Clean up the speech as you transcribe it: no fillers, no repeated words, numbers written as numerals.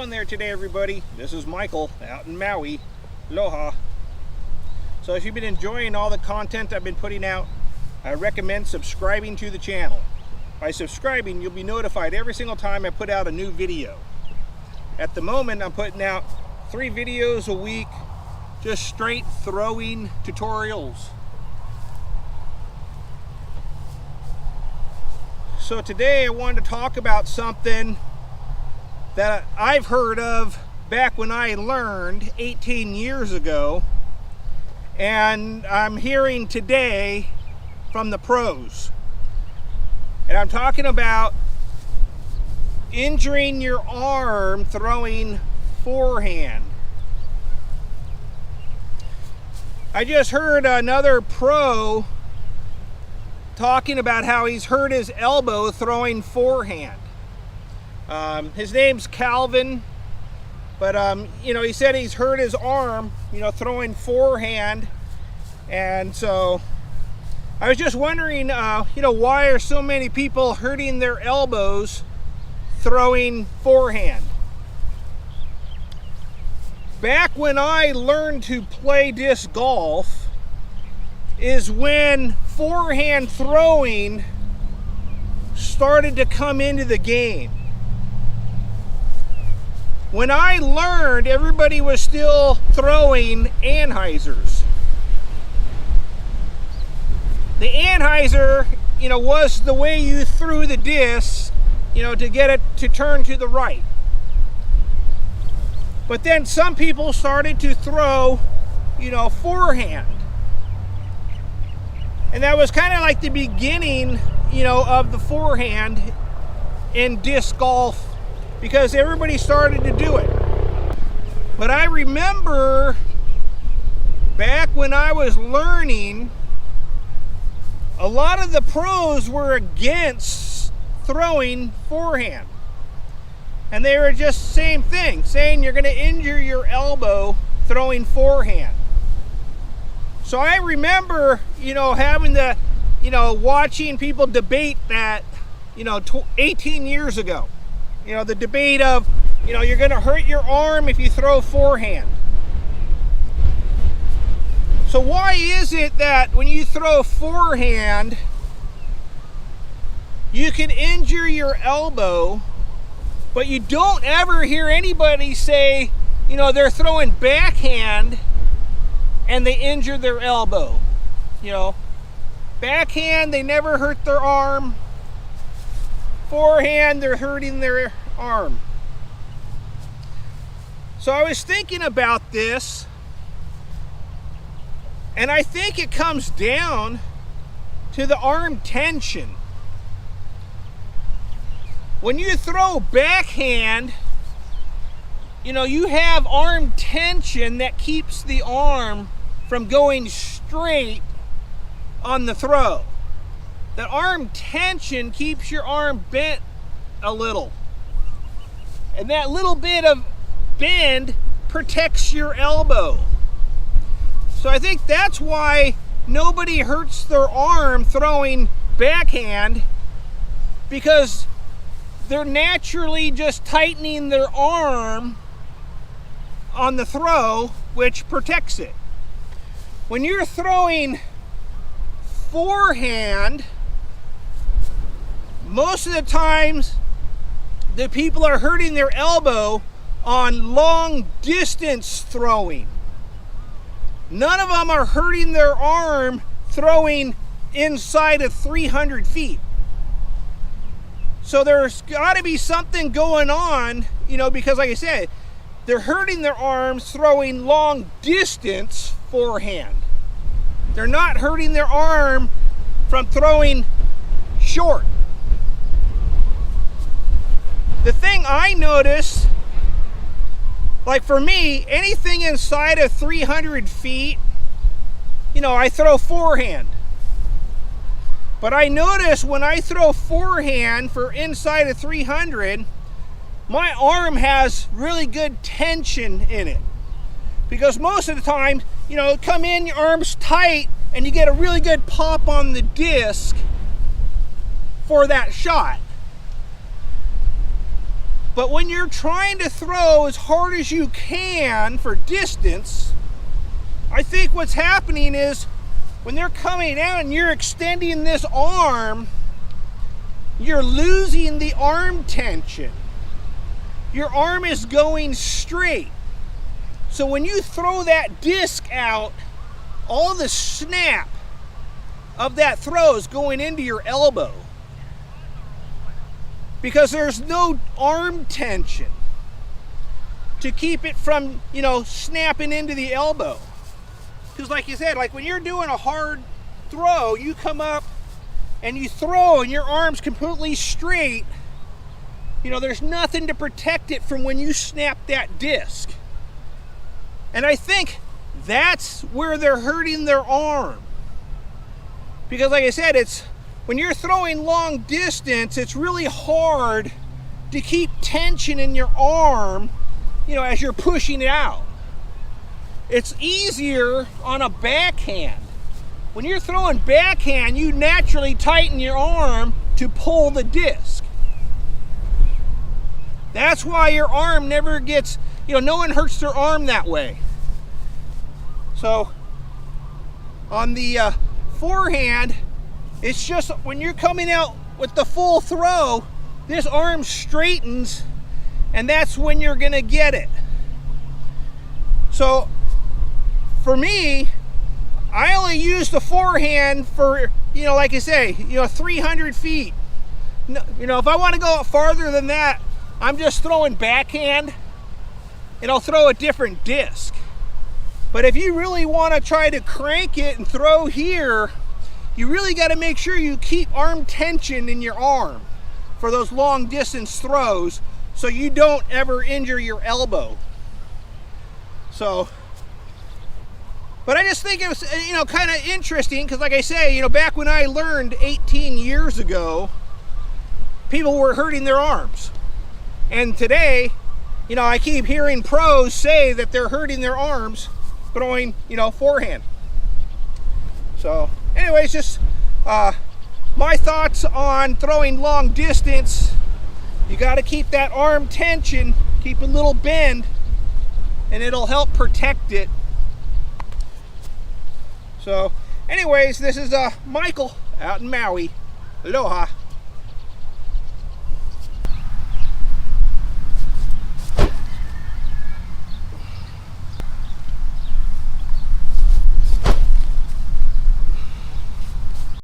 doing there today, everybody? This is Michael out in Maui. Aloha. So if you've been enjoying all the content I've been putting out, I recommend subscribing to the channel. By subscribing, you'll be notified every single time I put out a new video. At the moment, I'm putting out 3 videos a week, just straight throwing tutorials. So today I wanted to talk about something that I've heard of back when I learned 18 years ago, and I'm hearing today from the pros. And I'm talking about injuring your arm throwing forehand. I just heard another pro talking about how he's hurt his elbow throwing forehand. His name's Calvin, but he said he's hurt his arm, throwing forehand. And so I was just wondering, why are so many people hurting their elbows throwing forehand? Back when I learned to play disc golf is when forehand throwing started to come into the game. When I learned, everybody was still throwing Anheuser's. The Anheuser, was the way you threw the disc, to get it to turn to the right. But then some people started to throw, forehand. And that was kind of like the beginning, of the forehand in disc golf, because everybody started to do it. But I remember back when I was learning, a lot of the pros were against throwing forehand. And they were just same thing, saying you're going to injure your elbow throwing forehand. So I remember, having the, watching people debate that, 18 years ago. The debate of, you're going to hurt your arm if you throw forehand. So why is it that when you throw forehand, you can injure your elbow, but you don't ever hear anybody say, they're throwing backhand and they injure their elbow? Backhand, they never hurt their arm. Forehand, they're hurting their arm. So I was thinking about this, and I think it comes down to the arm tension. When you throw backhand, you have arm tension that keeps the arm from going straight on the throw. That arm tension keeps your arm bent a little. And that little bit of bend protects your elbow. So I think that's why nobody hurts their arm throwing backhand, because they're naturally just tightening their arm on the throw, which protects it. When you're throwing forehand, most of the times the people are hurting their elbow on long distance throwing. None of them are hurting their arm throwing inside of 300 feet. So there's got to be something going on, because like I said, they're hurting their arms throwing long distance forehand. They're not hurting their arm from throwing short. The thing I notice, like for me, anything inside of 300 feet, I throw forehand. But I notice when I throw forehand for inside of 300, my arm has really good tension in it. Because most of the time, come in, your arm's tight, and you get a really good pop on the disc for that shot. But when you're trying to throw as hard as you can for distance, I think what's happening is when they're coming out and you're extending this arm, you're losing the arm tension. Your arm is going straight. So when you throw that disc out, all the snap of that throw is going into your elbow because there's no arm tension to keep it from, snapping into the elbow. Because like you said, like when you're doing a hard throw, you come up and you throw and your arm's completely straight, there's nothing to protect it from when you snap that disc. And I think that's where they're hurting their arm. Because like I said, it's when you're throwing long distance, it's really hard to keep tension in your arm, as you're pushing it out. It's easier on a backhand. When you're throwing backhand, you naturally tighten your arm to pull the disc. That's why your arm never gets, no one hurts their arm that way. So on the forehand, it's just when you're coming out with the full throw, this arm straightens, and that's when you're gonna get it. So for me, I only use the forehand for, like I say, 300 feet. If I want to go farther than that, I'm just throwing backhand and I'll throw a different disc. But if you really want to try to crank it and throw here, you really got to make sure you keep arm tension in your arm for those long distance throws so you don't ever injure your elbow. But I just think it was, kind of interesting because like I say, back when I learned 18 years ago, people were hurting their arms. And today, I keep hearing pros say that they're hurting their arms throwing, forehand. So anyways, just my thoughts on throwing long distance. You got to keep that arm tension, keep a little bend, and it'll help protect it. So anyways, this is Michael out in Maui. Aloha.